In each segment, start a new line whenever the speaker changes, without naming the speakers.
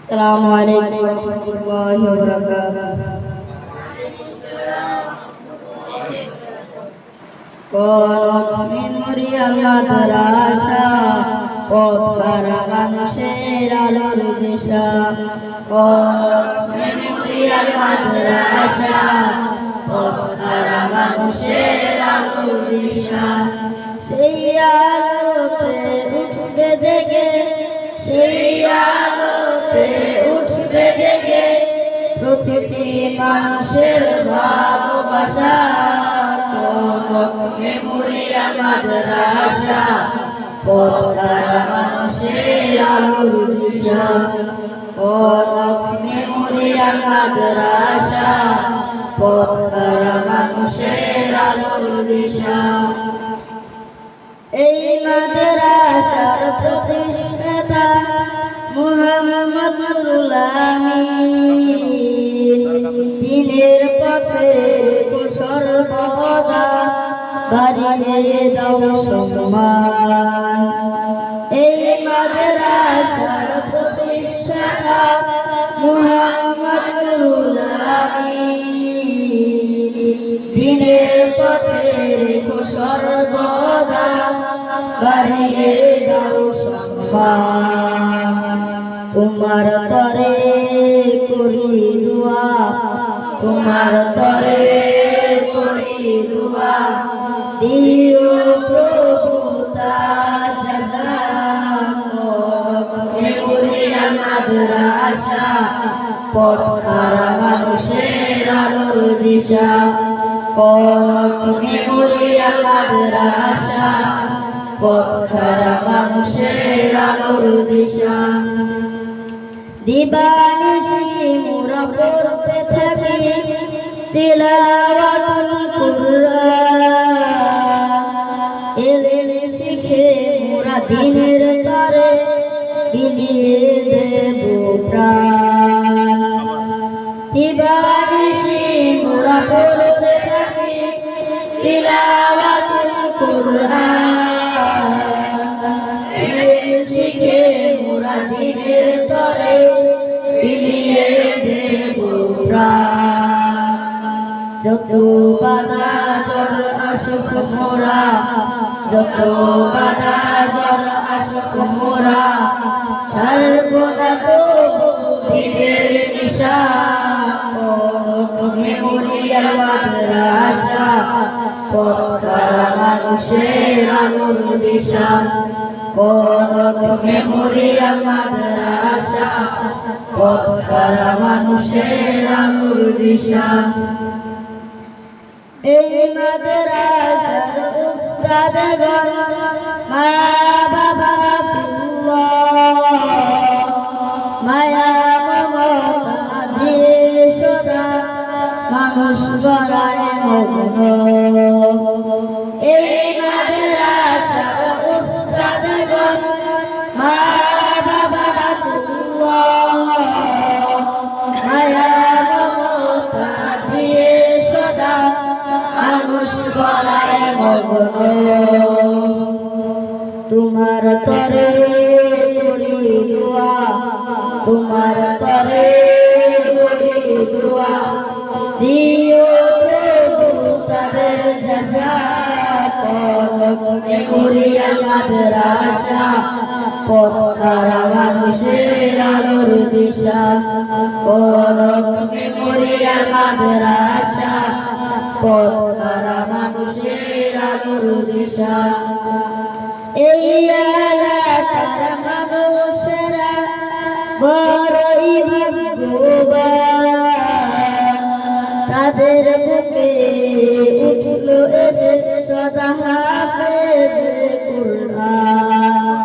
আসসালামু আলাইকুম ওয়া রাহমাতুল্লাহি ওয়া বারাকাতুহু। কোন মেমোরিয়াল মাদ্রাসা পথহারা মানুষের আলোর দিশা। কোন মেমোরিয়াল মাদ্রাসা পথহারা মানুষের আলোর দিশা। সেই আলোতে উঠবে জেগে, সেই আলোতে উঠবে জেগে প্রতিটি মানুষের ভালোবাসা। কোন মেমোরিয়াল মাদ্রাসা পথহারা মানুষের আলোর দিশা। কোন মেমোরিয়াল মাদ্রাসা পথহারা মানুষের আলোর দিশা। এই মাদ্রাসার প্রতিষ্ঠাতা মুহাম্মদ নুরুল আমিন, দ্বীনের পথের সর্বদা বাড়িয়ে দাও সম্মান। এই মাদ্রাসার প্রতিষ্ঠাতা মুহাম্মদ নুরুল আমিন, দ্বীনের পথের সর্বদা বাড়িয়ে দাও সম্মান। তোমার তরে করি দুয়া, তোমার তরে করি দুয়া, দিও প্রভু তার জাযা। মেমোরিয়াল মাদ্রাসা পথহারা মানুষের আলোর দিশা। কোন মেমোরিয়াল মাদ্রাসা পথহারা মানুষের আলোর দিশা। দিবানিশি মোরা পড়তে থাকি তিলাওয়াতুল কুরআন। ইলম শিখে মোরা দ্বীনের তরে বিলিয়ে দেব প্রাণ। দিবানিশি মোরা পড়তে থাকি তিলাওয়াতুল কুরআন। ইলম শিখে মোরা দ্বীনের তরে বিলিয়ে দেব প্রাণ। যত বাধা জ্বর আসুক মোরা, যত বাধা জ্বর আসুক মোরা, ছাড়ব না তবু দ্বীনের নিশা। কোন মেমোরিয়াল মাদ্রাসা পথহারা মানুষের আলোর দিশা। কোন মেমোরিয়াল মাদ্রাসা পথহারা মানুষের আলোর দিশা। এই মাদ্রাসার উস্তাদগণ মা বাবা মায়া মমতা দিয়ে সদা মানুষ গড়ায় মগ্ন। এই মাদ্রাসার উস্তাদগণ মা বাবা মায়া মমতা দিয়ে সদা মানুষ গড়ায় মগ্ন। তোমার তরে করি দুয়া, তোমার তরে করি দুয়া, দিও প্রভু তাদের জাযা। কোন মেমোরিয়াল মাদ্রাসা পথহারা মানুষের আলোর দিশা। কোন মেমোরিয়াল মাদ্রাসা পথহারা মানুষের আলোর দিশা। এই এলাকার মানুষেরা বড়ই ভাগ্যবান, তাদের বুকে উঠল এসে সদা হাফেজ কুরআন।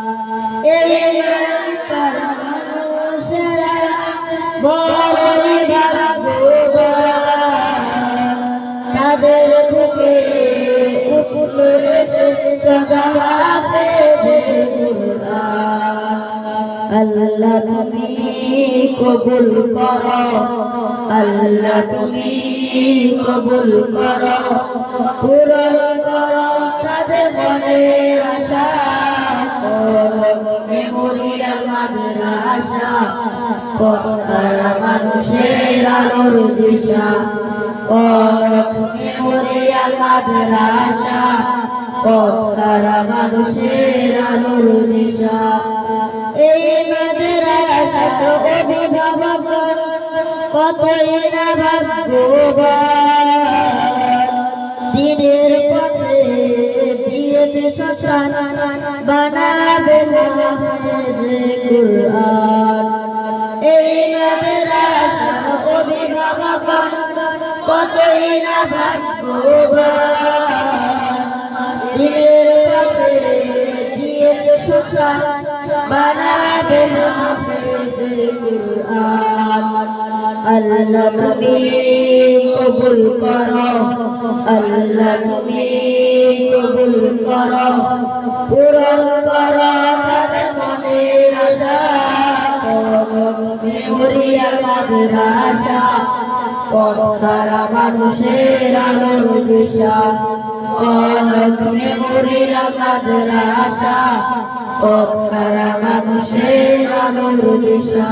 এই এলাকার মানুষেরা বড়ই ভাগ্যবান, তাদের বুকে উঠল এসে সদা হাফেজ কুরআন। আল্লাহ তুমি কবুল করো, আল্লাহ তুমি কবুল করো, পূরণ করো তাদের মনের আশা। মেমোরিয়াল মাদ্রাসা পথহারা মানুষের আলোর দিশা কনক মেমোরিয়াল মাদ্রাসা পথহারা মানুষের আলোর দিশা এই মাদ্রাসার অভিভাবক কতই না ভাগ্যবান দিনের পথে দিয়েছে সন্তান বানাবে হাফেজে কুরআন এই মাদ্রাসার অভিভাবক কতই না ভাগ্যবান দিনের পথে দিয়েছে সন্তান বানাবে হাফেজে কুরআন আল্লাহ তুমি কবুল করো আল্লাহ তুমি কবুল করো পূরণ করো তাদের মনের আশা মেমোরিয়াল মাদ্রাসা পথহারা মানুষের আলোর দিশা কনক মেমোরিয়াল মাদ্রাসা পথহারা মানুষের আলোর দিশা